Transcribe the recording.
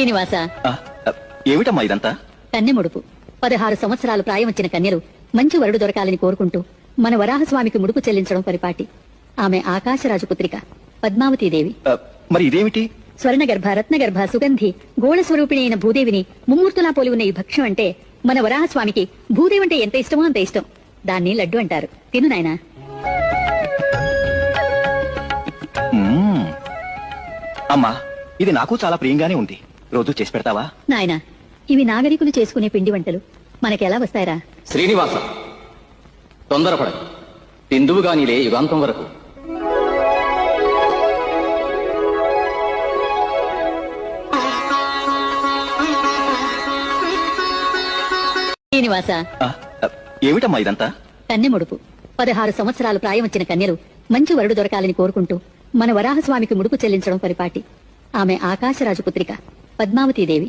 శ్రీనివాస, ఏమిటమ్మా ఇదంతా? కన్నె ముడుపు. 16 సంవత్సరాలు ప్రాయం వచ్చిన కన్యలు మంచి వరుడు దొరకాలని కోరుకుంటూ మన వరాహస్వామికి ముడుపు చెల్లించడం పరిపాటి. ఆమె ఆకాశరాజు పుత్రిక పద్మావతీదేవి. మరి ఇదేమిటి? స్వర్ణగర్భ, రత్నగర్భ, సుగంధి, గోళ స్వరూపిణి అయిన భూదేవిని ముమ్మూర్తులా పోలి ఉన్న ఈ భక్ష్యం అంటే మన వరాహస్వామికి భూదేవి అంటే ఎంత ఇష్టమో అంత ఇష్టం. దాన్ని లడ్డు అంటారు. తిను నాయనా. అమ్మా, ఇది నాకు చాలా ప్రియంగానే ఉంది. రోజు చేసి పెడతావా? నాయనా, ఇవి నాగరికులు చేసుకునే పిండి వంటలు. మనకెలా వస్తాయరా? శ్రీనివాస, తొందరపడ. తిందువుగా నీలే యుగాంతం వరకు. శ్రీనివాస, ఏమిటమ్మా ఇదంతా? కన్నె ముడుపు. 16 సంవత్సరాలు ప్రాయం వచ్చిన కన్యలు మంచి వరుడు దొరకాలని కోరుకుంటూ మన వరాహస్వామికి ముడుపు చెల్లించడం పరిపాటి. ఆమె ఆకాశరాజు పుత్రిక పద్మావతీదేవి.